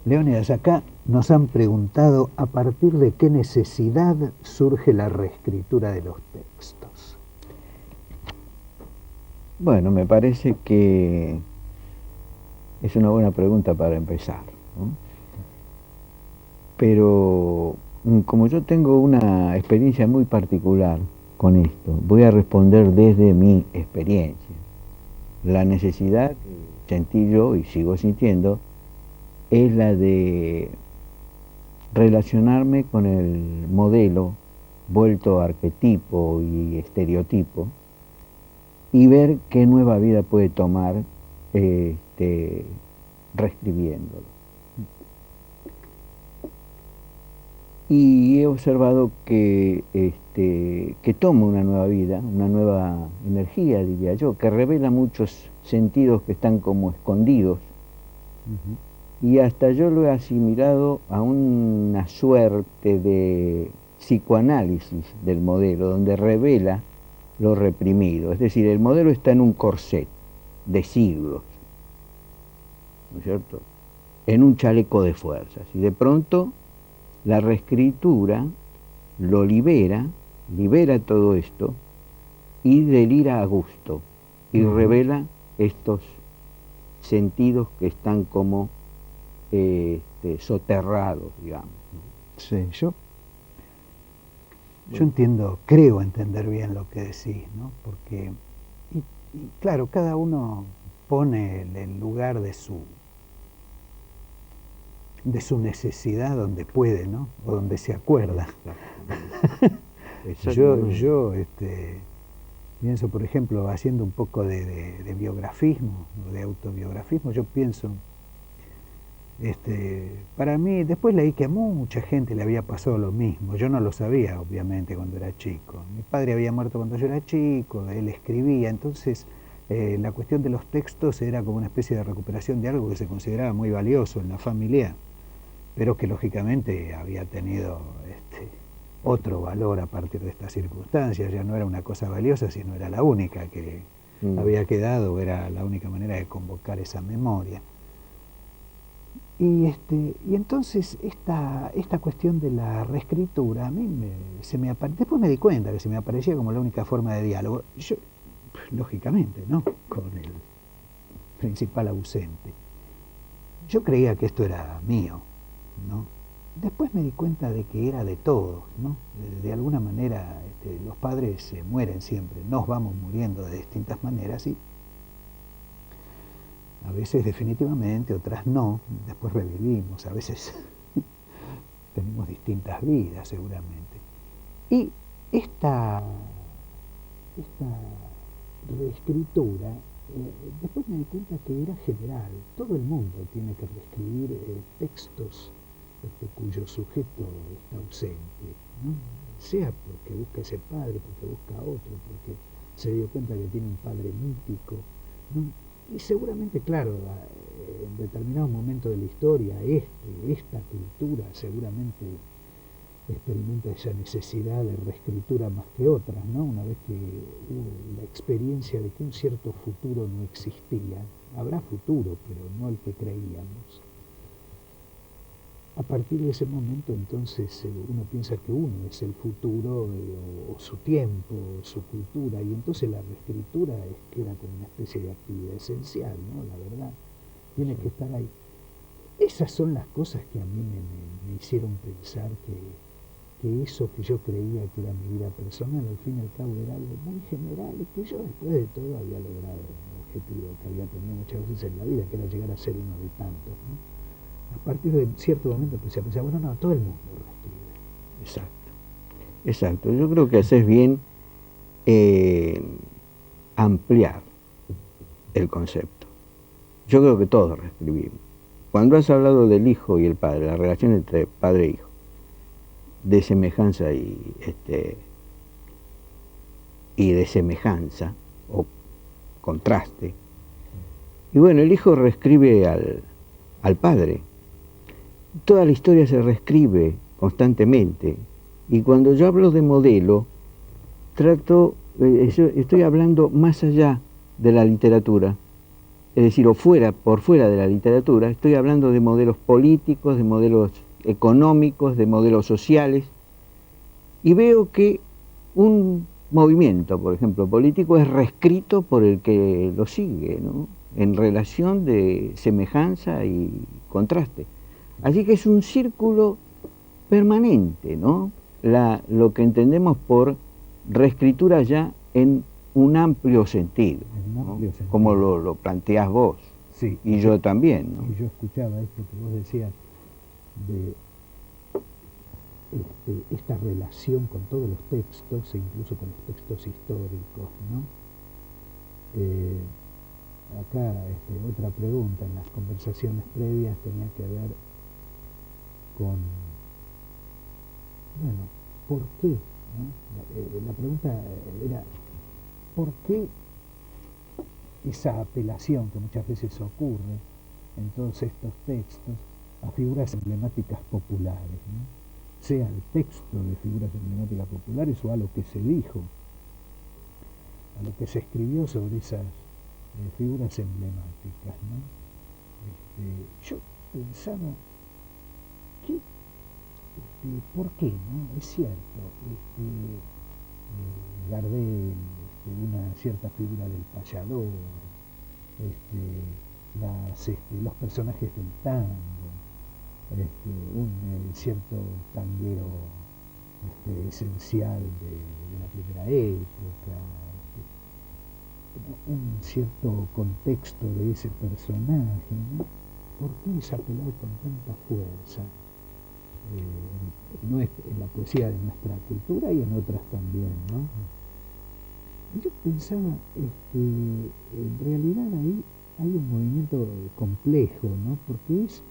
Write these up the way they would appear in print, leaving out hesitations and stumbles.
Leónidas, acá nos han preguntado a partir de qué necesidad surge la reescritura de los textos. Bueno, me parece que es una buena pregunta para empezar, ¿no? Pero como yo tengo una experiencia muy particular con esto, voy a responder desde mi experiencia. La necesidad que sentí yo y sigo sintiendo es la de relacionarme con el modelo vuelto arquetipo y estereotipo y ver qué nueva vida puede tomar reescribiéndolo. Y he observado que toma una nueva vida, una nueva energía, diría yo, que revela muchos sentidos que están como escondidos. Y hasta yo lo he asimilado a una suerte de psicoanálisis del modelo, donde revela lo reprimido. Es decir, el modelo está en un corset de siglos, ¿no es cierto?, en un chaleco de fuerzas. Y de pronto la reescritura lo libera todo esto y delira a gusto y revela estos sentidos que están como soterrados, digamos. Sí, yo entiendo, creo entender bien lo que decís, ¿no? Porque, y claro, cada uno pone el lugar de su necesidad donde puede, ¿no? O donde se acuerda. Yo pienso, por ejemplo, haciendo un poco de biografismo, de autobiografismo, yo pienso, para mí, después leí que a mucha gente le había pasado lo mismo. Yo no lo sabía, obviamente, cuando era chico. Mi padre había muerto cuando yo era chico, él escribía, entonces la cuestión de los textos era como una especie de recuperación de algo que se consideraba muy valioso en la familia, pero que lógicamente había tenido otro valor a partir de estas circunstancias. Ya no era una cosa valiosa, sino era la única que había quedado, era la única manera de convocar esa memoria. Y entonces esta cuestión de la reescritura a mí después me di cuenta que se me aparecía como la única forma de diálogo. Yo, lógicamente, ¿no?, con el principal ausente. Yo creía que esto era mío, ¿no? Después me di cuenta de que era de todos, ¿no? De alguna manera los padres se mueren siempre, nos vamos muriendo de distintas maneras y a veces definitivamente, otras no, después revivimos, a veces tenemos distintas vidas seguramente. Y esta reescritura, después me di cuenta que era general. Todo el mundo tiene que reescribir textos cuyo sujeto está ausente, ¿no? Sea porque busca ese padre, porque busca otro, porque se dio cuenta que tiene un padre mítico, ¿no? Y seguramente, claro, en determinado momento de la historia, esta cultura seguramente experimenta esa necesidad de reescritura más que otras, ¿no? Una vez que hubo la experiencia de que un cierto futuro no existía, habrá futuro, pero no el que creíamos. A partir de ese momento, entonces, uno piensa que uno es el futuro, o su tiempo, o su cultura, y entonces la reescritura queda como una especie de actividad esencial, ¿no? La verdad, tiene que estar ahí. Esas son las cosas que a mí me hicieron pensar que eso que yo creía que era mi vida personal, al fin y al cabo era algo muy general, y que yo después de todo había logrado un objetivo que había tenido muchas veces en la vida, que era llegar a ser uno de tantos, ¿no? A partir de cierto momento empecé a pensar, bueno, no, todo el mundo reescribe. Exacto. Yo creo que haces bien ampliar el concepto. Yo creo que todos reescribimos. Cuando has hablado del hijo y el padre, la relación entre padre e hijo, de semejanza y de semejanza, o contraste, y bueno, el hijo reescribe al padre. Toda la historia se reescribe constantemente, y cuando yo hablo de modelo, estoy hablando más allá de la literatura, es decir, por fuera de la literatura, estoy hablando de modelos políticos, de modelos económicos, de modelos sociales, y veo que un movimiento, por ejemplo, político, es reescrito por el que lo sigue, ¿no? En relación de semejanza y contraste. Así que es un círculo permanente, ¿no? Lo que entendemos por reescritura ya en un amplio sentido, ¿no? Como lo planteás vos, sí, y yo también, ¿no? Y yo escuchaba esto que vos decías de esta relación con todos los textos e incluso con los textos históricos, ¿no? Acá otra pregunta en las conversaciones previas tenía que ver con, bueno, ¿por qué? ¿No? La pregunta era, ¿por qué esa apelación que muchas veces ocurre en todos estos textos a figuras emblemáticas populares, ¿no? Sea el texto de figuras emblemáticas populares o a lo que se dijo, a lo que se escribió sobre esas figuras emblemáticas, ¿no? Yo pensaba que, ¿por qué? ¿No? Es cierto, Gardel, una cierta figura del payador, los personajes del tango, un cierto tanguero esencial de la primera época, un cierto contexto de ese personaje, ¿no? ¿Por qué es apelado con tanta fuerza? En la poesía de nuestra cultura y en otras también, ¿no? Yo pensaba, en realidad ahí hay un movimiento complejo, ¿no? Porque es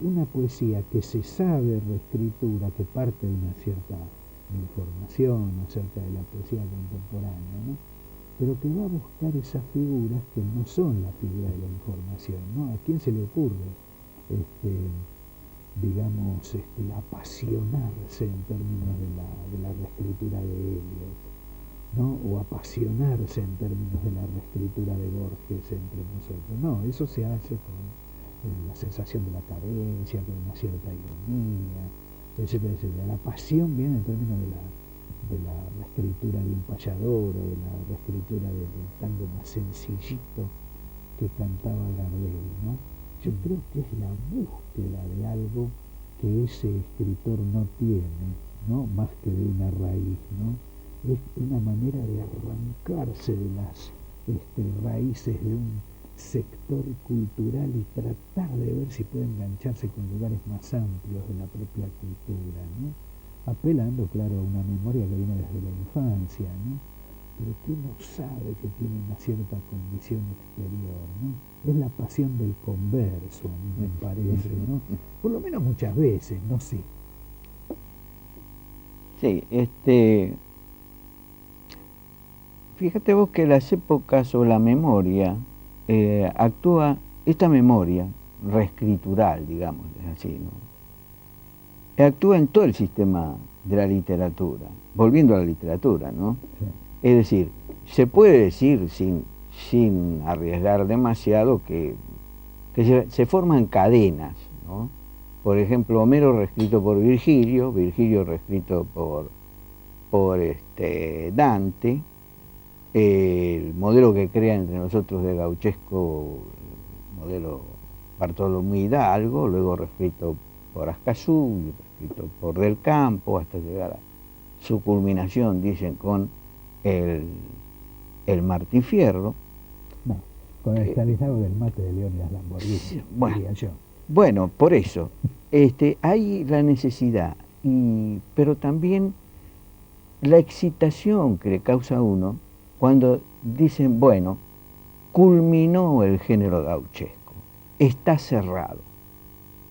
una poesía que se sabe reescritura, que parte de una cierta información acerca de la poesía contemporánea, ¿no? Pero que va a buscar esas figuras que no son la figura de la información, ¿no? ¿A quién se le ocurre, digamos, apasionarse en términos de la reescritura de Eliot, ¿no? O apasionarse en términos de la reescritura de Borges entre nosotros? No, eso se hace con la sensación de la carencia, con una cierta ironía, etcétera, etcétera. La pasión viene en términos de la reescritura de un payador o de la reescritura del tango más sencillito que cantaba Gardel, ¿no? Yo creo que es la búsqueda de algo que ese escritor no tiene, ¿no? Más que de una raíz, ¿no? Es una manera de arrancarse de las raíces de un sector cultural y tratar de ver si puede engancharse con lugares más amplios de la propia cultura, ¿no? Apelando, claro, a una memoria que viene desde la infancia, ¿no? Pero que uno sabe que tiene una cierta condición exterior, ¿no? Es la pasión del converso, a mí me parece, ¿no? Por lo menos muchas veces, no sé. Sí, fíjate vos que las épocas o la memoria actúa, esta memoria reescritural, digamos, así, ¿no? Actúa en todo el sistema de la literatura, volviendo a la literatura, ¿no? Sí. Es decir, se puede decir sin arriesgar demasiado que se forman cadenas, ¿no? Por ejemplo, Homero reescrito por Virgilio, Virgilio reescrito por Dante, el modelo que crea entre nosotros de gauchesco, el modelo Bartolomé Hidalgo, luego reescrito por Ascazú, reescrito por Del Campo, hasta llegar a su culminación, dicen, con el Martín Fierro. No, con el Estanislao del Mate de Leónidas Lamborghini, diría yo. Bueno, por eso, hay la necesidad, pero también la excitación que le causa a uno cuando dicen, bueno, culminó el género gauchesco, está cerrado.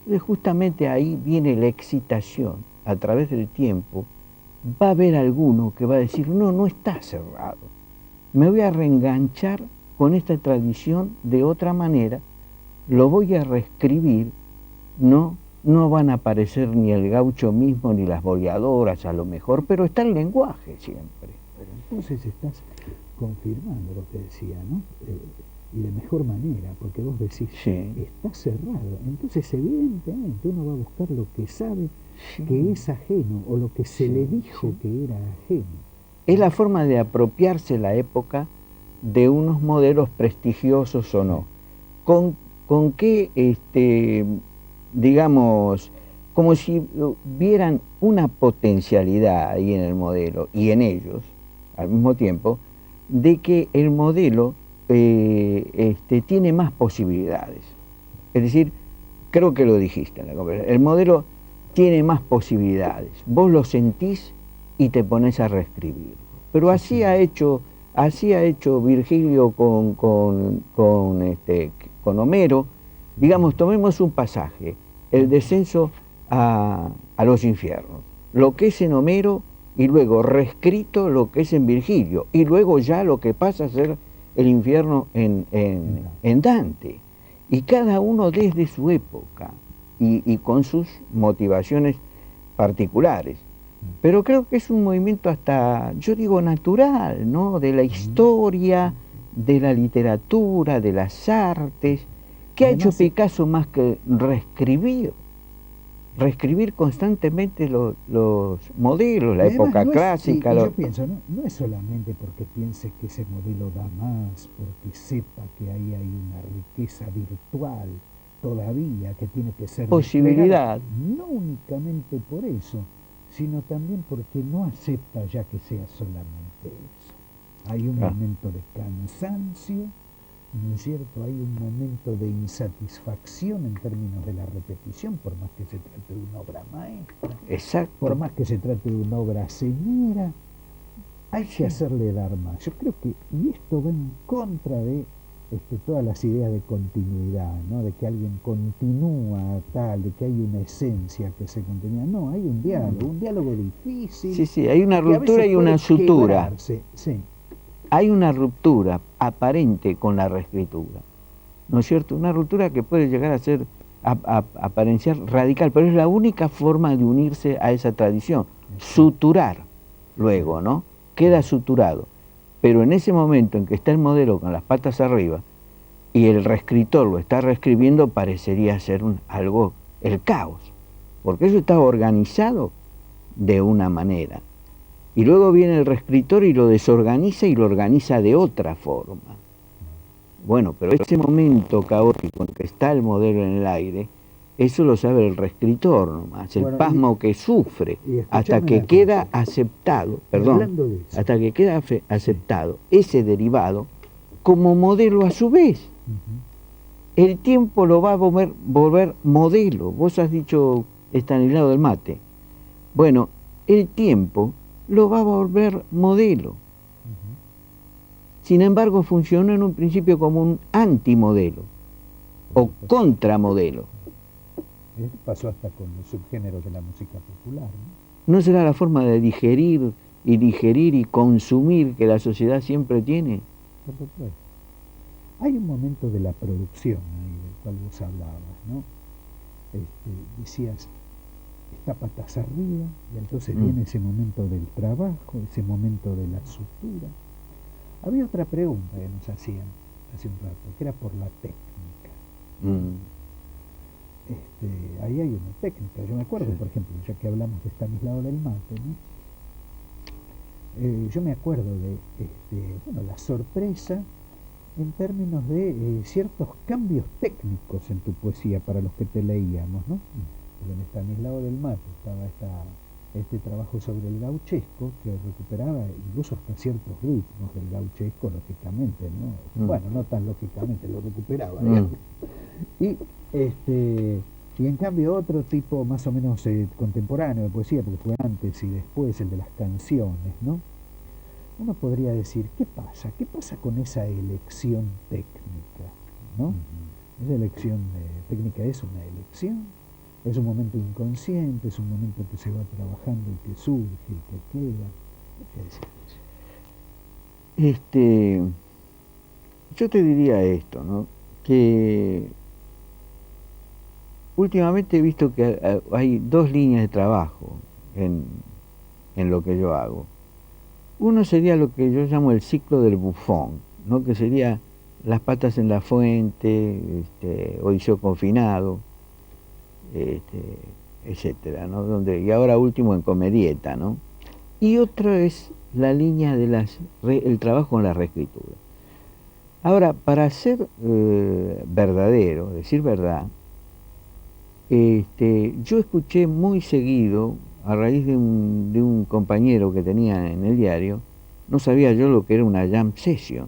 Entonces, justamente ahí viene la excitación, a través del tiempo, va a haber alguno que va a decir, no, no está cerrado, me voy a reenganchar con esta tradición de otra manera, lo voy a reescribir, no van a aparecer ni el gaucho mismo ni las boleadoras a lo mejor, pero está el lenguaje siempre. Pero entonces estás confirmando lo que decía, ¿no? y de mejor manera, porque vos decís, Sí. está cerrado. Entonces, evidentemente, uno va a buscar lo que sabe Sí. que es ajeno, o lo que se Sí, le dijo sí. que era ajeno. Es la forma de apropiarse la época de unos modelos prestigiosos o no. Con qué, digamos, como si vieran una potencialidad ahí en el modelo y en ellos, al mismo tiempo, de que el modelo tiene más posibilidades. Es decir, creo que lo dijiste en la conversación, el modelo tiene más posibilidades. Vos lo sentís y te pones a reescribirlo. Pero así ha hecho Virgilio con Homero. Digamos, tomemos un pasaje, el descenso a los infiernos, lo que es en Homero, y luego reescrito lo que es en Virgilio, y luego ya lo que pasa a ser el infierno en Dante. Y cada uno desde su época y con sus motivaciones particulares. Pero creo que es un movimiento hasta, yo digo, natural, ¿no? De la historia, de la literatura, de las artes. ¿Qué ha hecho Picasso más que reescribir constantemente los modelos, la época clásica? Yo pienso, no es solamente porque piense que ese modelo da más, porque sepa que ahí hay una riqueza virtual todavía que tiene que ser posibilidad. No únicamente por eso, sino también porque no acepta ya que sea solamente eso. Hay un momento de cansancio, ¿no es cierto? Hay un momento de insatisfacción en términos de la repetición, por más que se trate de una obra maestra. Exacto. Por más que se trate de una obra señera, hay que hacerle dar más. Yo creo que, y esto va en contra de todas las ideas de continuidad, ¿no? De que alguien continúa tal, de que hay una esencia que se continúa. No, hay un diálogo difícil. Sí, sí, hay una ruptura y una sutura. Sí. Hay una ruptura aparente con la reescritura, ¿no es cierto? Una ruptura que puede llegar a ser, a aparecer radical, pero es la única forma de unirse a esa tradición. Suturar, luego, ¿no? Queda suturado. Pero en ese momento en que está el modelo con las patas arriba y el reescritor lo está reescribiendo, parecería ser algo, el caos, porque eso está organizado de una manera. Y luego viene el reescritor y lo desorganiza y lo organiza de otra forma. Bueno, pero ese momento caótico en que está el modelo en el aire, eso lo sabe el reescritor nomás, el pasmo que sufre, hasta que queda aceptado, hasta que queda aceptado ese derivado como modelo a su vez. El tiempo lo va a volver modelo. Vos has dicho Estanislao del Mate. Bueno, el tiempo lo va a volver modelo. Sin embargo, funcionó en un principio como un antimodelo o contramodelo. Esto pasó hasta con los subgéneros de la música popular, ¿no? ¿No será la forma de digerir y consumir que la sociedad siempre tiene? Por supuesto. Hay un momento de la producción ahí del cual vos hablabas, ¿no? Decías, está patas arriba, y entonces viene ese momento del trabajo, ese momento de la sutura. Había otra pregunta que nos hacían hace un rato, que era por la técnica. Ahí hay una técnica. Yo me acuerdo, por ejemplo, ya que hablamos de Estanislao del Mate, ¿no? Yo me acuerdo de la sorpresa en términos de ciertos cambios técnicos en tu poesía para los que te leíamos, ¿no? Porque en Estanislao del Mate estaba este trabajo sobre el gauchesco que recuperaba incluso hasta ciertos ritmos del gauchesco, lógicamente, ¿no? Bueno, no tan lógicamente, lo recuperaba, digamos. Y en cambio otro tipo más o menos contemporáneo de poesía, porque fue antes y después, el de las canciones, ¿no? Uno podría decir, ¿qué pasa? ¿Qué pasa con esa elección técnica? ¿No? Esa elección técnica es una elección, es un momento inconsciente, es un momento que se va trabajando y que surge y que queda. ¿Qué decir? Yo te diría esto, ¿no? Que últimamente he visto que hay dos líneas de trabajo en lo que yo hago. Uno sería lo que yo llamo el ciclo del bufón, ¿no? Que sería Las patas en la fuente, Odiseo confinado, etcétera, ¿no? Y ahora último en Comedieta, ¿no? Y otra es la línea de el trabajo en la reescritura. Ahora, para ser verdadero, decir verdad, yo escuché muy seguido, a raíz de un compañero que tenía en el diario, no sabía yo lo que era una jam session.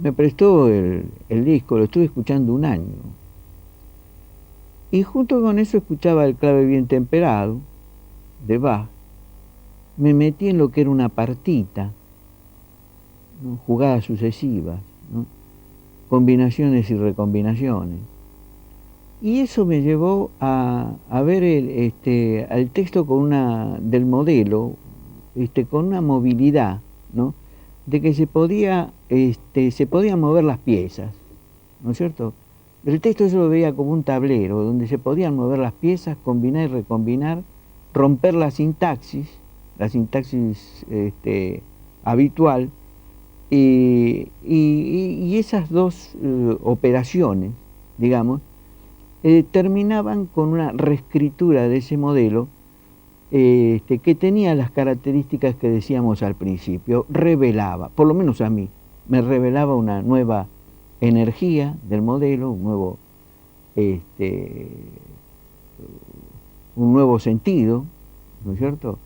Me prestó el disco, lo estuve escuchando un año. Y junto con eso escuchaba el clave bien temperado de Bach. Me metí en lo que era una partita, ¿no? Jugadas sucesivas, ¿no? Combinaciones y recombinaciones. Y eso me llevó a ver al texto del modelo, con una movilidad, ¿no? De que se podían mover las piezas, ¿no es cierto? El texto yo lo veía como un tablero donde se podían mover las piezas, combinar y recombinar, romper la sintaxis habitual, y esas dos operaciones, digamos, terminaban con una reescritura de ese modelo que tenía las características que decíamos al principio. Revelaba, por lo menos a mí, me revelaba una nueva energía del modelo, un nuevo sentido, ¿no es cierto?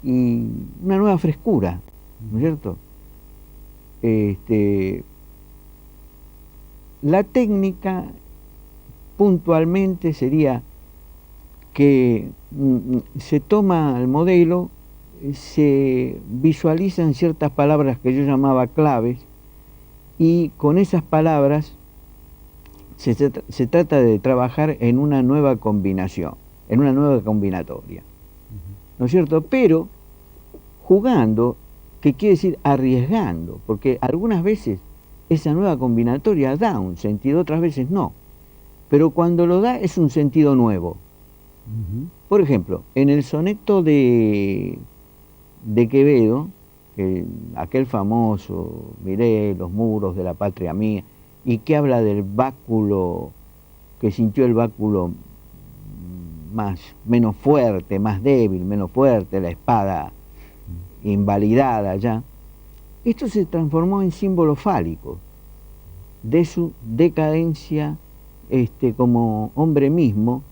Y una nueva frescura, ¿no es cierto? La técnica puntualmente sería que se toma el modelo, se visualizan ciertas palabras que yo llamaba claves, y con esas palabras se trata de trabajar en una nueva combinación, en una nueva combinatoria, ¿no es cierto? Pero jugando, que quiere decir arriesgando, porque algunas veces esa nueva combinatoria da un sentido, otras veces no, pero cuando lo da es un sentido nuevo. Por ejemplo, en el soneto de Quevedo, aquel famoso, miré los muros de la patria mía, y que habla del báculo, que sintió el báculo menos fuerte, más débil, menos fuerte, la espada invalidada ya. Esto se transformó en símbolo fálico de su decadencia como hombre mismo,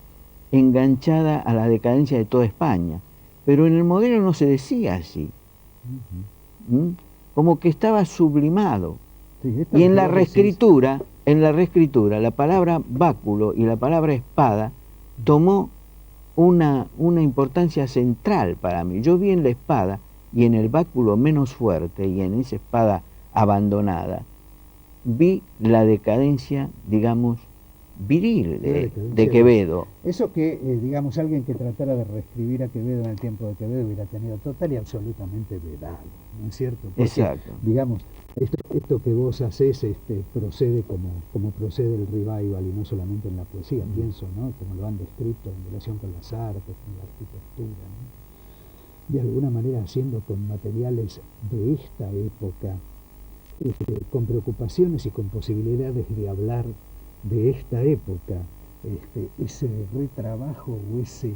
enganchada a la decadencia de toda España. Pero en el modelo no se decía así. Como que estaba sublimado. Sí, y en la reescritura, la palabra báculo y la palabra espada tomó una importancia central para mí. Yo vi en la espada y en el báculo menos fuerte y en esa espada abandonada, vi la decadencia, digamos, viril de Quevedo. Eso que, digamos, alguien que tratara de reescribir a Quevedo en el tiempo de Quevedo hubiera tenido total y absolutamente vedado, ¿no es cierto? Porque, exacto. Digamos, esto que vos haces procede como procede el revival, y no solamente en la poesía, pienso, ¿no? Como lo han descrito en relación con las artes, con la arquitectura, ¿no? De alguna manera haciendo con materiales de esta época, con preocupaciones y con posibilidades de hablar de esta época, ese retrabajo o ese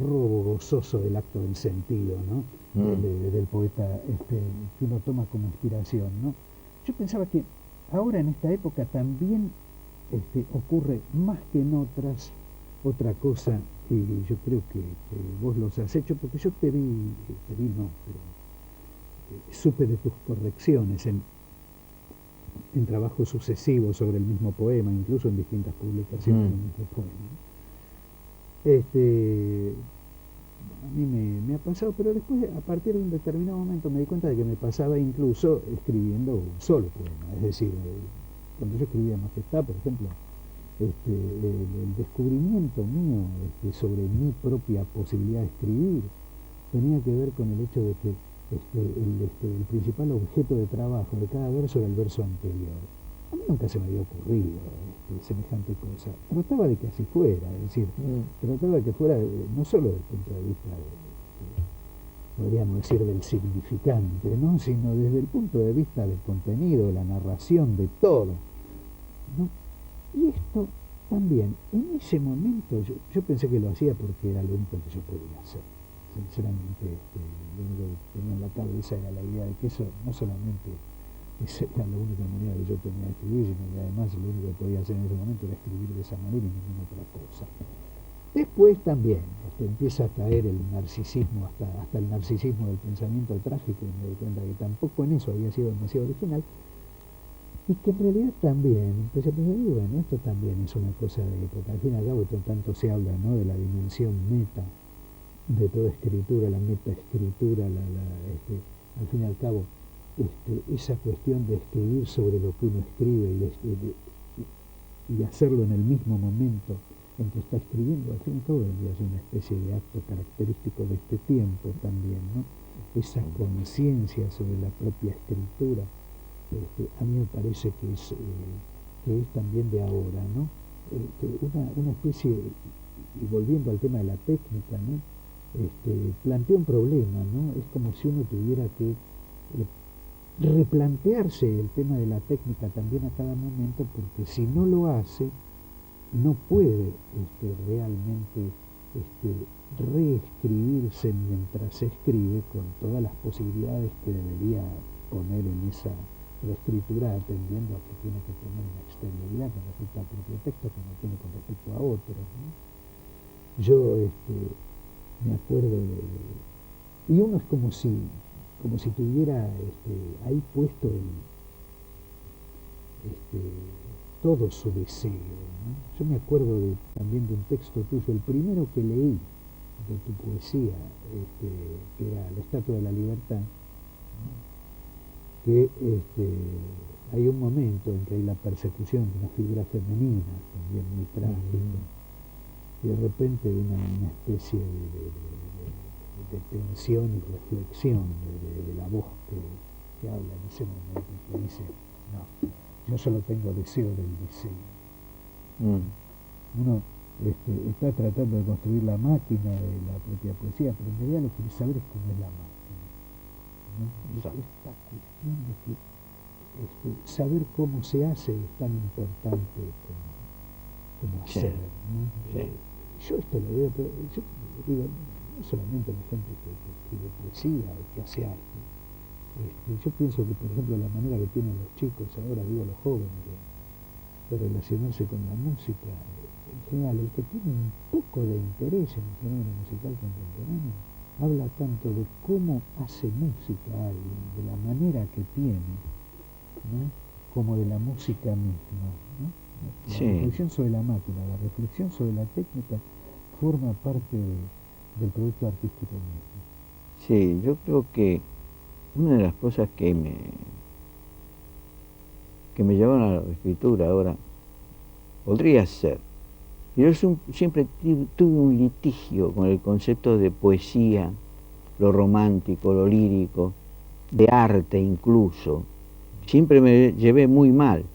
robo gozoso del acto del sentido, ¿no? Del poeta, que uno toma como inspiración, ¿no? Yo pensaba que ahora en esta época también ocurre más que en otras otra cosa, y yo creo que vos los has hecho, porque yo te vi no, pero supe de tus correcciones en trabajos sucesivos sobre el mismo poema, incluso en distintas publicaciones del mismo poema. A mí me ha pasado, pero después, a partir de un determinado momento, me di cuenta de que me pasaba incluso escribiendo un solo poema. Es decir, cuando yo escribía Majestad, por ejemplo, el descubrimiento mío sobre mi propia posibilidad de escribir tenía que ver con el hecho de que el principal objeto de trabajo de cada verso era el verso anterior. A mí nunca se me había ocurrido semejante cosa. Trataba de que así fuera, es decir, trataba de que fuera no solo desde el punto de vista podríamos decir, del significante, ¿no? Sino desde el punto de vista del contenido, de la narración, de todo, ¿no? Y esto también, en ese momento, yo pensé que lo hacía porque era lo único que yo podía hacer. Sinceramente, lo único que tenía en la cabeza era la idea de que eso no solamente esa era la única manera que yo tenía de escribir, sino que además lo único que podía hacer en ese momento era escribir de esa manera y ninguna otra cosa. Después también empieza a caer el narcisismo, hasta el narcisismo del pensamiento trágico, y me doy cuenta que tampoco en eso había sido demasiado original, y que en realidad también empecé a pensar, bueno, esto también es una cosa de época. Al fin y al cabo, tanto se habla, ¿no?, de la dimensión meta de toda escritura, la metaescritura, al fin y al cabo, esa cuestión de escribir sobre lo que uno escribe y hacerlo en el mismo momento en que está escribiendo, al fin y al cabo vendría a ser una especie de acto característico de este tiempo también, ¿no? Esa conciencia sobre la propia escritura, a mí me parece que es también de ahora, ¿no? Una especie, y volviendo al tema de la técnica, ¿no?, plantea un problema, ¿no? Es como si uno tuviera que replantearse el tema de la técnica también a cada momento, porque si no lo hace, no puede realmente reescribirse mientras se escribe con todas las posibilidades que debería poner en esa reescritura, atendiendo a que tiene que tener una exterioridad con respecto al propio texto que no tiene con respecto a otros, ¿no? Yo me acuerdo y uno es como si tuviera ahí puesto todo su deseo, ¿no? Yo me acuerdo también de un texto tuyo, el primero que leí de tu poesía, que era La Estatua de la Libertad, ¿no?, que hay un momento en que hay la persecución de una figura femenina, también muy trágica, y de repente una especie de tensión y reflexión de la voz que habla en ese momento, que dice, no, yo solo tengo deseo del deseo. Uno está tratando de construir la máquina de la propia poesía, pero en realidad lo que quiere saber es cómo es la máquina, ¿no? Esta cuestión de que saber cómo se hace es tan importante como hacer, ¿no? Sí. Yo esto lo veo, pero yo digo, no solamente la gente que escribe poesía o que hace arte. Yo pienso que, por ejemplo, la manera que tienen los chicos ahora, digo los jóvenes, de relacionarse con la música, en general, el que tiene un poco de interés en el fenómeno musical contemporáneo, habla tanto de cómo hace música alguien, de la manera que tiene, ¿no?, como de la música misma, ¿no? La reflexión sobre la máquina, la reflexión sobre la técnica forma parte del producto artístico mismo. Sí, yo creo que una de las cosas que me llevaron a la escritura ahora podría ser, yo siempre tuve un litigio con el concepto de poesía, lo romántico, lo lírico, de arte incluso, siempre me llevé muy mal.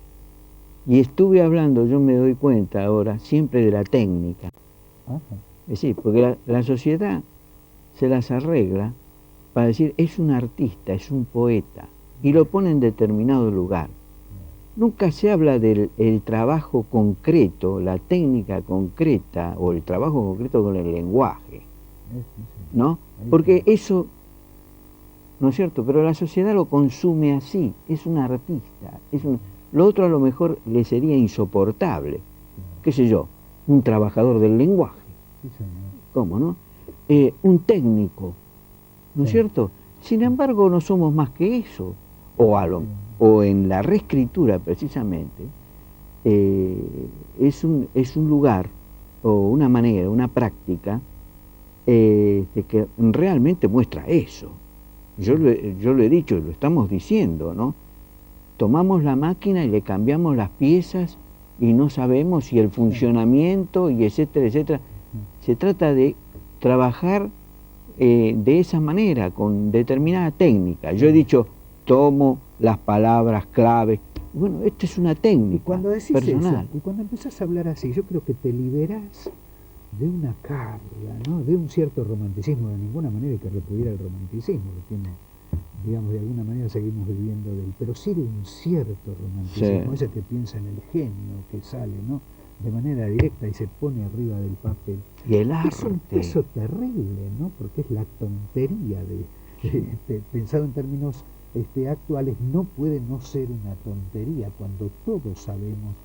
Y estuve hablando, yo me doy cuenta ahora, siempre de la técnica. Ajá. Es decir, porque la sociedad se las arregla para decir, es un artista, es un poeta, y lo pone en determinado lugar. Nunca se habla del trabajo concreto, la técnica concreta, o el trabajo concreto con el lenguaje, ¿no? Porque eso, ¿no es cierto? Pero la sociedad lo consume así, es un artista, lo otro a lo mejor le sería insoportable, qué sé yo, un trabajador del lenguaje, ¿cómo no? Un técnico, ¿no es cierto? Sin embargo, no somos más que eso, o en la reescritura precisamente, es un lugar, o una manera, una práctica, que realmente muestra eso. Yo lo he dicho y lo estamos diciendo, ¿no? Tomamos la máquina y le cambiamos las piezas y no sabemos si el funcionamiento y etcétera, etcétera. Se trata de trabajar de esa manera, con determinada técnica. Yo he dicho, tomo las palabras clave. Bueno, esto es una técnica y cuando decís personal. eso, y cuando empezás a hablar así, yo creo que te liberás de una carga, ¿no? De un cierto romanticismo. De ninguna manera hay que repudiar el romanticismo, que tiene, digamos, de alguna manera seguimos viviendo de él, pero sí de un cierto romanticismo, Sí. ese que piensa en el genio que sale, ¿no?, de manera directa y se pone arriba del papel. Y el Es un arte. peso terrible, ¿no?, porque es la tontería pensado en términos actuales, no puede no ser una tontería cuando todos sabemos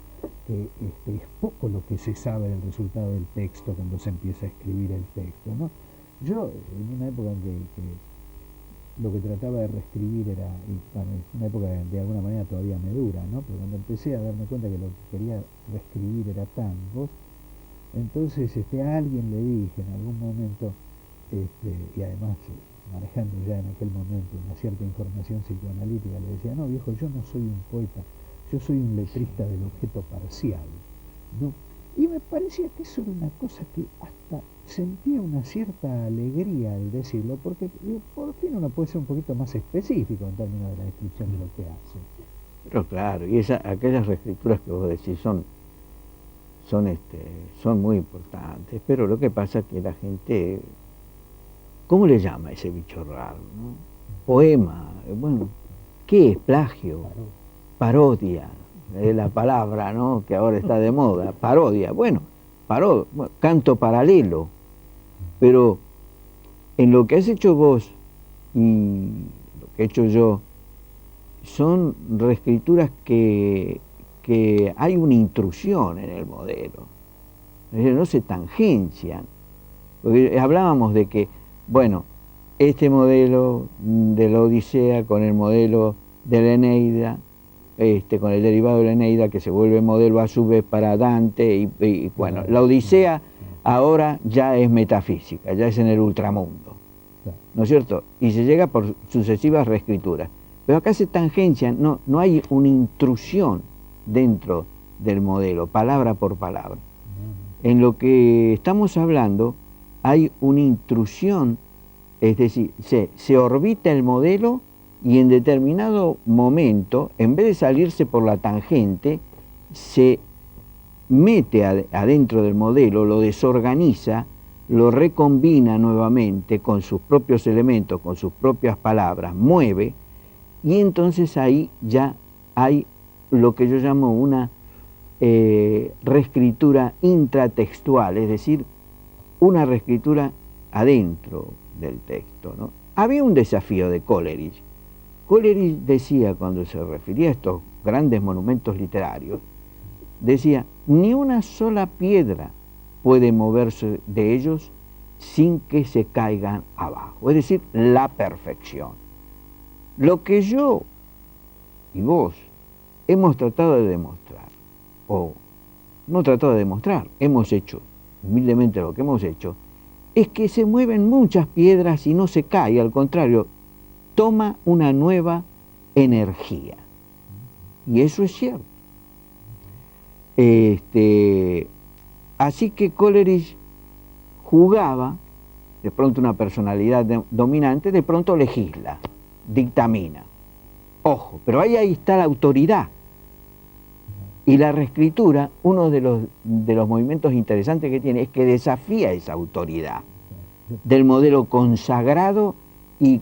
que es poco lo que se sabe del resultado del texto cuando se empieza a escribir el texto, ¿no? Yo, en una época en que lo que trataba de reescribir era, y bueno, es una época que de alguna manera todavía me dura, ¿no?, pero cuando empecé a darme cuenta que lo que quería reescribir era tangos, entonces a alguien le dije en algún momento, y además manejando ya en aquel momento una cierta información psicoanalítica, le decía, no viejo, yo no soy un poeta, yo soy un letrista del objeto parcial, ¿no? Y me parecía que eso era una cosa que hasta sentía una cierta alegría al decirlo, porque por fin uno puede ser un poquito más específico en términos de la descripción de lo que hace. Pero claro, y aquellas reescrituras que vos decís son muy importantes, pero lo que pasa es que la gente, ¿cómo le llama ese bicho raro, ¿no? Poema, bueno, ¿qué es plagio? Parodia, es la palabra, ¿no?, que ahora está de moda, parodia, bueno, canto paralelo, pero en lo que has hecho vos y lo que he hecho yo, son reescrituras que hay una intrusión en el modelo, es decir, no se tangencian, porque hablábamos de que, bueno, este modelo de la Odisea con el modelo de la Eneida, con el derivado de la Eneida que se vuelve modelo a su vez para Dante, y bueno, la Odisea ahora ya es metafísica, ya es en el ultramundo, ¿no es cierto? Y se llega por sucesivas reescrituras. Pero acá se tangencian, no hay una intrusión dentro del modelo, palabra por palabra. En lo que estamos hablando hay una intrusión, es decir, se orbita el modelo y en determinado momento, en vez de salirse por la tangente, se mete adentro del modelo, lo desorganiza, lo recombina nuevamente con sus propios elementos, con sus propias palabras, mueve, y entonces ahí ya hay lo que yo llamo una reescritura intratextual, es decir, una reescritura adentro del texto, ¿no? Había un desafío de Coleridge. Coleridge decía, cuando se refería a estos grandes monumentos literarios, decía, ni una sola piedra puede moverse de ellos sin que se caigan abajo, es decir, la perfección. Lo que yo y vos hemos tratado de demostrar, o no tratado de demostrar, hemos hecho, humildemente lo que hemos hecho, es que se mueven muchas piedras y no se cae, al contrario, toma una nueva energía. Y eso es cierto. Así que Coleridge jugaba, de pronto una personalidad dominante, de pronto legisla, dictamina. Ojo, pero ahí está la autoridad. Y la reescritura, uno de los movimientos interesantes que tiene es que desafía esa autoridad del modelo consagrado y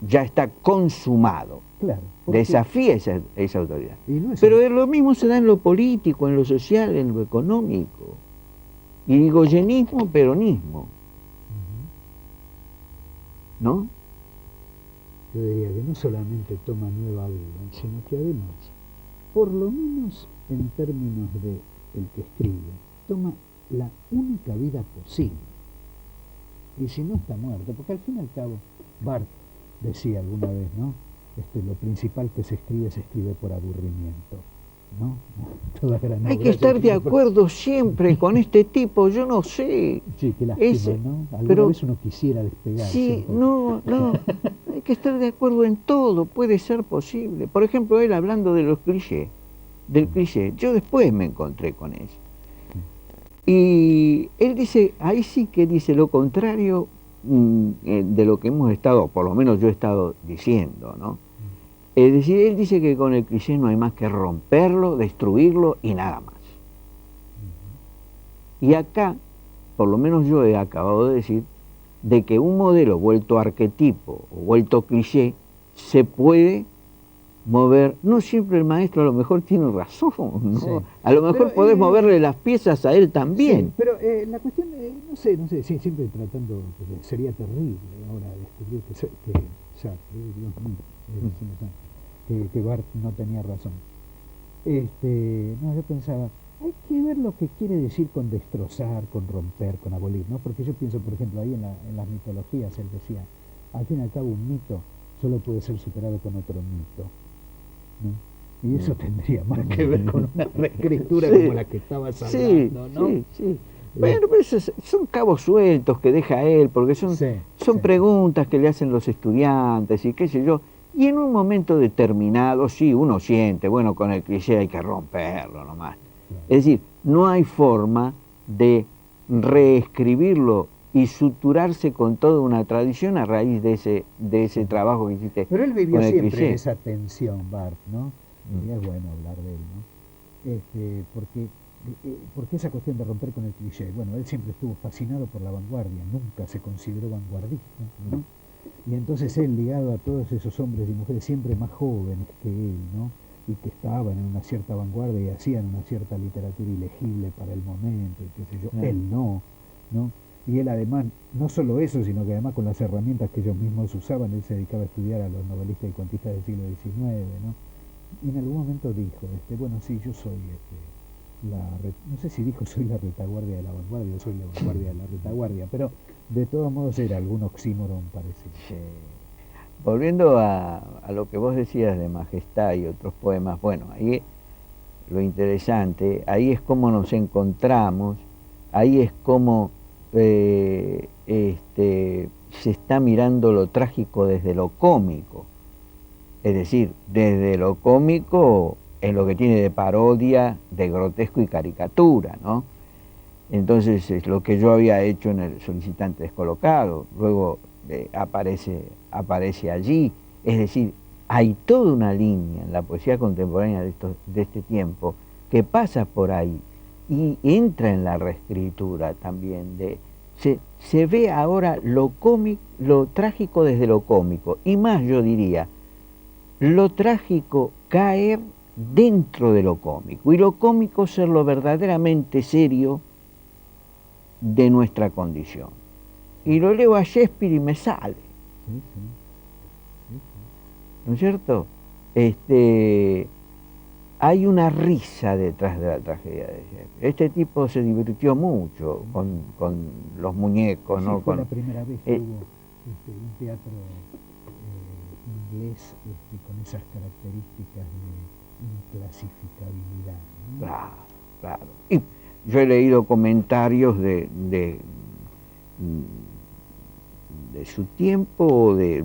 ya está consumado. Claro, desafía esa autoridad. Pero lo mismo se da en lo político, en lo social, en lo económico. Y goyenismo, peronismo. ¿No? Yo diría que no solamente toma nueva vida, sino que además, por lo menos en términos de el que escribe, toma la única vida posible. Y si no, está muerto, porque al fin y al cabo, Barthes decía alguna vez, ¿no? Lo principal que se escribe por aburrimiento, ¿no? Toda gran Hay que estar de acuerdo siempre con este tipo, yo no sé. Sí, qué lástima, ¿no? Alguna vez uno quisiera despegarse. Sí, no, hay que estar de acuerdo en todo, puede ser posible. Por ejemplo, él hablando de los clichés, del cliché, yo después me encontré con eso. Y él dice, ahí sí que dice lo contrario de lo que hemos estado, por lo menos yo he estado diciendo, ¿no? Es decir, él dice que con el cliché no hay más que romperlo, destruirlo y nada más. Y acá, por lo menos yo he acabado de decir, de que un modelo vuelto arquetipo o vuelto cliché se puede mover. No siempre el maestro a lo mejor tiene razón, ¿no? Sí. A lo mejor Pero, podés moverle las piezas a él también. Sí, pero la cuestión, no sé, sí, siempre tratando, porque sería terrible ahora descubrir que Sartre, Dios mío, se me sale, que Barthes no tenía razón. No, yo pensaba, hay que ver lo que quiere decir con destrozar, con romper, con abolir, ¿no? Porque yo pienso, por ejemplo, ahí en las mitologías él decía, al fin y al cabo un mito solo puede ser superado con otro mito, ¿no? Y eso tendría más que ver con una reescritura Sí, como la que estabas hablando, ¿no? Sí. Bueno, pero son cabos sueltos que deja él, porque son preguntas que le hacen los estudiantes y qué sé yo. Y en un momento determinado, sí, uno siente, bueno, con el cliché hay que romperlo nomás. Es decir, no hay forma de reescribirlo y suturarse con toda una tradición a raíz de ese trabajo que hiciste. Pero él vivió con el siempre cliché. esa tensión, Barthes, ¿no? Y es bueno hablar de él, ¿no? Porque esa cuestión de romper con el cliché, bueno, él siempre estuvo fascinado por la vanguardia, nunca se consideró vanguardista, ¿no? Y entonces él, ligado a todos esos hombres y mujeres siempre más jóvenes que él, ¿no? Y que estaban en una cierta vanguardia y hacían una cierta literatura ilegible para el momento, y qué sé yo, él no, ¿no? Y él además, no solo eso, sino que además con las herramientas que ellos mismos usaban, él se dedicaba a estudiar a los novelistas y cuentistas del siglo XIX, ¿no? Y en algún momento dijo, bueno, sí, yo soy, no sé si dijo soy la retaguardia de la vanguardia o soy la vanguardia de la retaguardia, pero de todos modos era algún oxímoron parecido. Sí. Volviendo a lo que vos decías de Majestad y otros poemas, bueno, ahí lo interesante, ahí es cómo nos encontramos, ahí es cómo se está mirando lo trágico desde lo cómico, es decir, desde lo cómico en lo que tiene de parodia, de grotesco y caricatura, ¿no? Entonces es lo que yo había hecho en el Solicitante Descolocado, luego aparece allí, es decir, hay toda una línea en la poesía contemporánea de este tiempo que pasa por ahí y entra en la reescritura también. Se ve ahora lo trágico desde lo cómico, y más yo diría, lo trágico caer dentro de lo cómico, y lo cómico ser lo verdaderamente serio de nuestra condición. Y lo leo a Shakespeare y me sale. ¿No es cierto? Hay una risa detrás de la tragedia de Shakespeare. Este tipo se divirtió mucho con los muñecos, sí, ¿no? Fue la primera vez que hubo un teatro inglés con esas características de inclasificabilidad, ¿no? Claro. Y yo he leído comentarios de su tiempo, de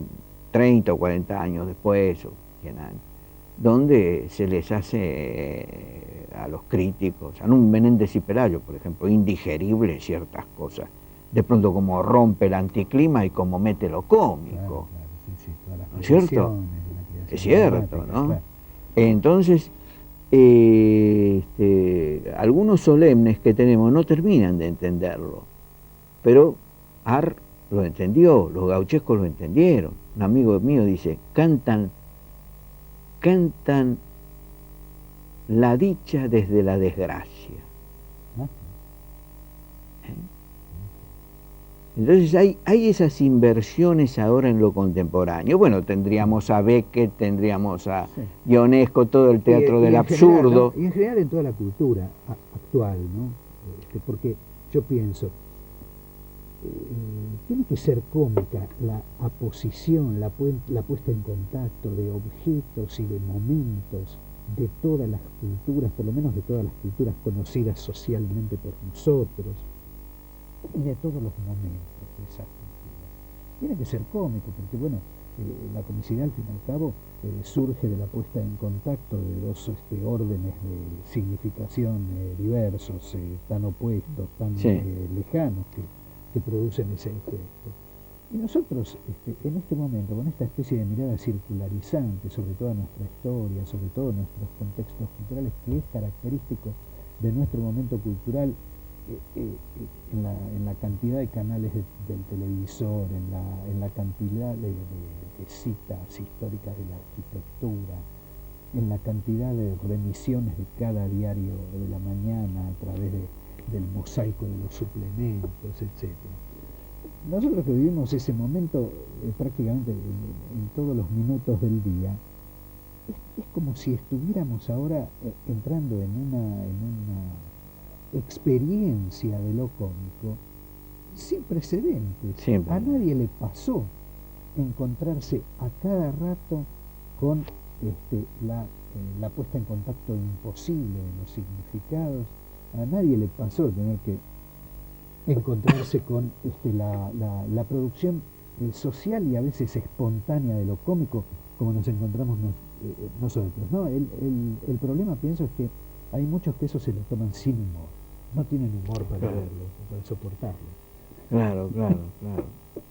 30 o 40 años después, o 100 años, donde se les hace a los críticos, a un Menéndez y Pelayo, por ejemplo, indigerible ciertas cosas. De pronto como rompe el anticlima y como mete lo cómico. Claro, ¿No es cierto? Es cierto, ¿no? Claro. Entonces, algunos solemnes que tenemos no terminan de entenderlo, pero Ar lo entendió, los gauchescos lo entendieron. Un amigo mío dice, cantan la dicha desde la desgracia. Entonces hay esas inversiones ahora en lo contemporáneo. Bueno, tendríamos a Beckett, tendríamos a Ionesco, todo el teatro del absurdo. General, ¿no? Y en general en toda la cultura actual, ¿no? Porque yo pienso, tiene que ser cómica la aposición, la puesta en contacto de objetos y de momentos de todas las culturas, por lo menos de todas las culturas conocidas socialmente por nosotros, y de todos los momentos de esa cultura. Tiene que ser cómico, porque bueno, la comicidad al fin y al cabo surge de la puesta en contacto de dos órdenes de significación diversos, tan opuestos, tan lejanos, que producen ese efecto. Y nosotros, en este momento, con esta especie de mirada circularizante sobre toda nuestra historia, sobre todos nuestros contextos culturales, que es característico de nuestro momento cultural, en la cantidad de canales del televisor, en la cantidad de citas históricas de la arquitectura, en la cantidad de remisiones de cada diario de la mañana a través del mosaico de los suplementos, etc. Nosotros que vivimos ese momento prácticamente en todos los minutos del día, es como si estuviéramos ahora entrando en una experiencia de lo cómico sin precedentes. Siempre. A nadie le pasó encontrarse a cada rato con la puesta en contacto imposible de los significados. A nadie le pasó tener que encontrarse con la producción social y a veces espontánea de lo cómico como nos encontramos nosotros, ¿no? El problema, pienso, es que hay muchos que eso se lo toman sin humor, no tienen humor para verlo, para soportarlo. Claro.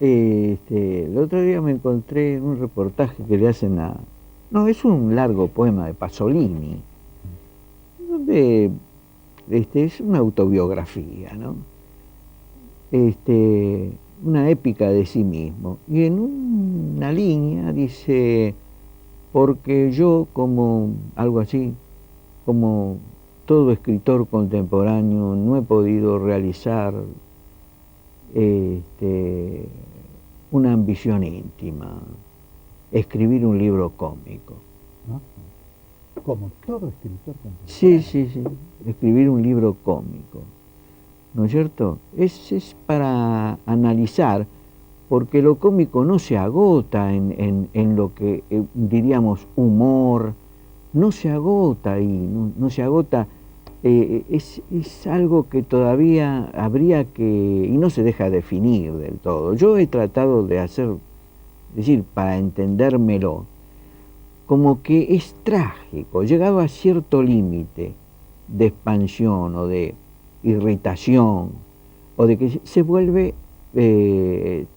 El otro día me encontré un reportaje que le hacen no, es un largo poema de Pasolini, donde es una autobiografía, ¿no? Una épica de sí mismo. Y en una línea dice, porque yo, como algo así, como todo escritor contemporáneo, no he podido realizar una ambición íntima, escribir un libro cómico. ¿No? Como todo escritor contemporáneo. Sí, escribir un libro cómico, ¿no es cierto? Es para analizar, porque lo cómico no se agota en lo que diríamos humor, no se agota ahí, no se agota, es algo que todavía habría que, y no se deja definir del todo. Yo he tratado de hacer, es decir, para entendérmelo, como que es trágico, llegado a cierto límite de expansión o de irritación, o de que se vuelve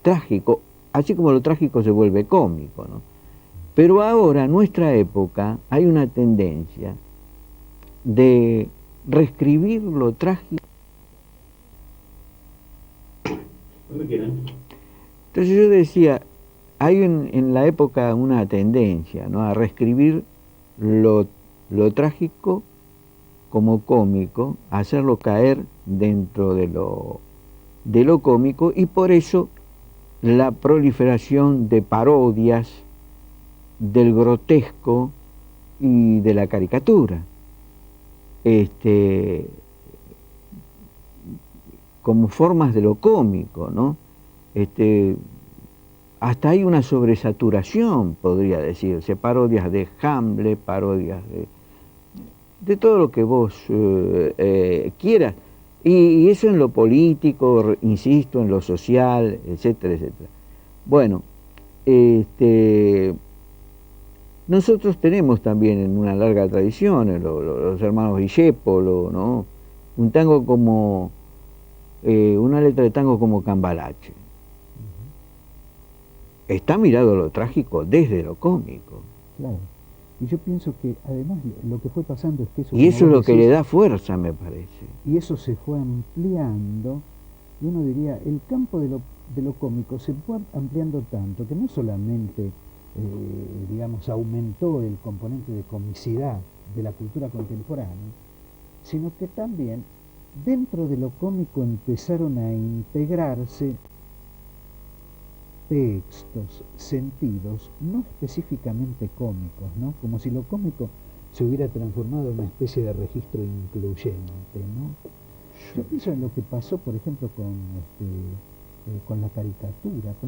trágico, así como lo trágico se vuelve cómico, ¿no? Pero ahora, en nuestra época, hay una tendencia de reescribir lo trágico. Entonces yo decía, hay en la época una tendencia, ¿no?, a reescribir lo trágico como cómico, a hacerlo caer dentro de lo cómico, y por eso la proliferación de parodias del grotesco y de la caricatura, como formas de lo cómico, ¿no? Hasta hay una sobresaturación, podría decirse, parodias de Hamlet, parodias de todo lo que vos quieras, y eso en lo político, insisto, en lo social, etcétera, etcétera. Bueno, nosotros tenemos también en una larga tradición, los hermanos Discépolo, ¿no?, un tango como, una letra de tango como Cambalache. Está mirado lo trágico desde lo cómico. Claro. Y yo pienso que además lo que fue pasando es que eso... Y eso es lo que le da fuerza, me parece. Y eso se fue ampliando, y uno diría, el campo de lo cómico se fue ampliando tanto que no solamente, digamos, aumentó el componente de comicidad de la cultura contemporánea, sino que también dentro de lo cómico empezaron a integrarse textos, sentidos, no específicamente cómicos, ¿no? Como si lo cómico se hubiera transformado en una especie de registro incluyente, ¿no? Yo pienso en lo que pasó, por ejemplo, con la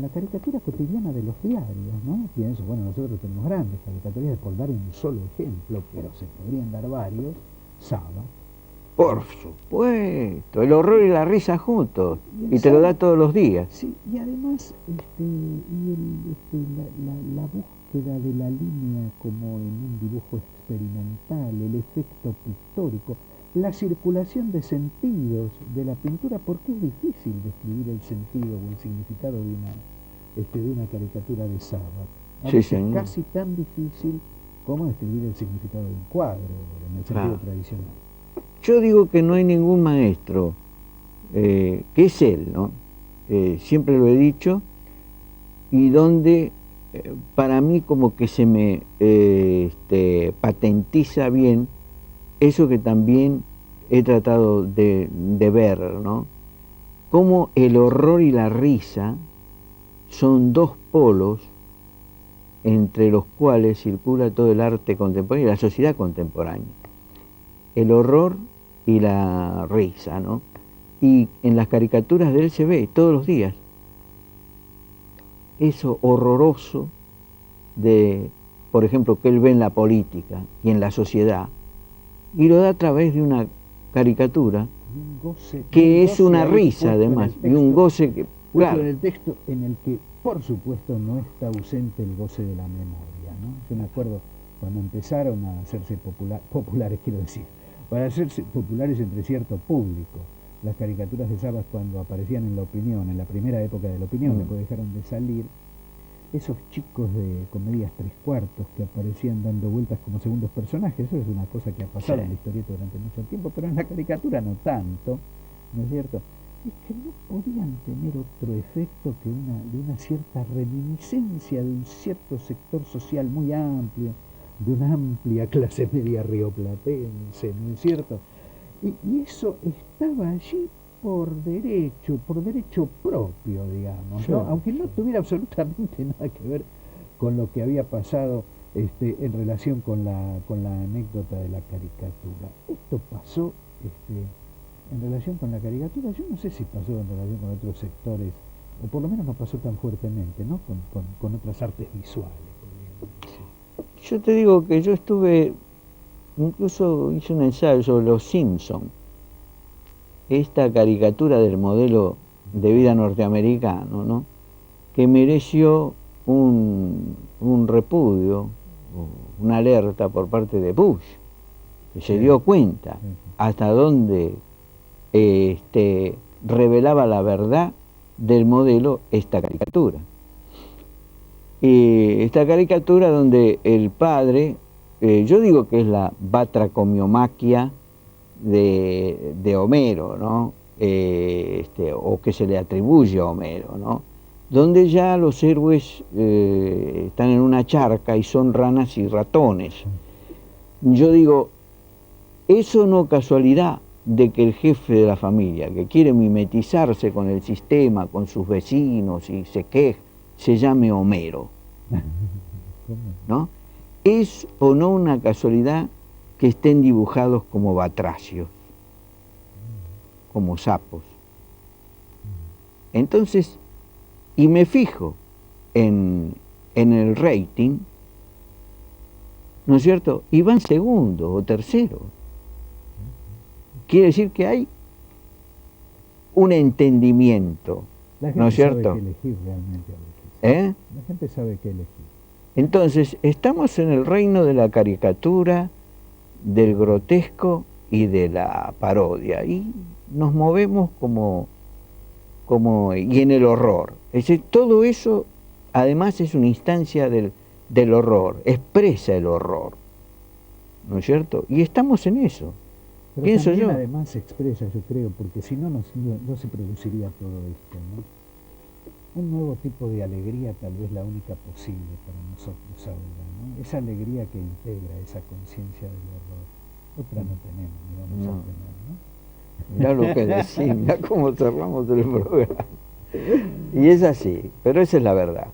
caricatura cotidiana de los diarios, ¿no? Pienso, bueno, nosotros tenemos grandes caricaturas, por dar un solo ejemplo, pero se podrían dar varios. Saba. Por supuesto, el horror y la risa juntos, y te lo da todos los días. Sí, y además la búsqueda de la línea como en un dibujo experimental, el efecto pictórico, la circulación de sentidos de la pintura, porque es difícil describir el sentido o el significado de una caricatura de Saba. Sí, es señor. Casi tan difícil como describir el significado de un cuadro, en el sentido tradicional. Yo digo que no hay ningún maestro que es él, ¿no? Siempre lo he dicho, y donde para mí como que se me patentiza bien eso que también he tratado de ver, ¿no? Cómo el horror y la risa son dos polos entre los cuales circula todo el arte contemporáneo y la sociedad contemporánea. El horror y la risa, ¿no? Y en las caricaturas de él se ve todos los días eso horroroso de, por ejemplo, que él ve en la política y en la sociedad, y lo da a través de una caricatura que es una risa además, y un goce que, claro, en el texto en el que, por supuesto, no está ausente el goce de la memoria, ¿no? Yo me acuerdo cuando empezaron a hacerse populares, quiero decir, para hacerse populares entre cierto público, las caricaturas de Sabas cuando aparecían en La Opinión, en la primera época de La Opinión, después dejaron de salir, esos chicos de comedias tres cuartos que aparecían dando vueltas como segundos personajes, eso es una cosa que ha pasado en la historieta durante mucho tiempo, pero en la caricatura no tanto, ¿no es cierto? Es que no podían tener otro efecto que de una cierta reminiscencia de un cierto sector social muy amplio, de una amplia clase media rioplatense, ¿no es cierto? Y eso estaba allí por derecho propio, digamos, ¿no? Aunque no tuviera absolutamente nada que ver con lo que había pasado en relación con la anécdota de la caricatura. Esto pasó en relación con la caricatura, yo no sé si pasó en relación con otros sectores, o por lo menos no pasó tan fuertemente, ¿no? Con otras artes visuales, podríamos decir. Yo te digo que yo incluso hice un ensayo sobre Los Simpson, esta caricatura del modelo de vida norteamericano, ¿no? Que mereció un repudio, una alerta por parte de Bush, que se dio cuenta hasta dónde revelaba la verdad del modelo esta caricatura. Esta caricatura donde el padre, yo digo que es la batracomiomaquia de Homero, ¿no? O que se le atribuye a Homero, ¿no? Donde ya los héroes están en una charca y son ranas y ratones. Yo digo, eso no casualidad de que el jefe de la familia, que quiere mimetizarse con el sistema, con sus vecinos y se queja, se llame Homero, ¿no? ¿Es o no una casualidad que estén dibujados como batracios, como sapos? Entonces, y me fijo en el rating, ¿no es cierto? Y van segundo o tercero. Quiere decir que hay un entendimiento, ¿no es cierto? La gente sabe qué elegir realmente. La gente sabe qué elegir. Entonces, estamos en el reino de la caricatura, del grotesco y de la parodia, y nos movemos y en el horror. Es decir, todo eso además es una instancia del horror, expresa el horror, ¿no es cierto? Y estamos en eso. Pero pienso también yo. Además se expresa, yo creo, porque si no, no se produciría todo esto, ¿no? Un nuevo tipo de alegría, tal vez la única posible para nosotros ahora, ¿no? Esa alegría que integra esa conciencia del horror. Otra no tenemos, ni vamos a tener, ¿no? Mirá lo que decís, mirá cómo cerramos el programa. Y es así, pero esa es la verdad.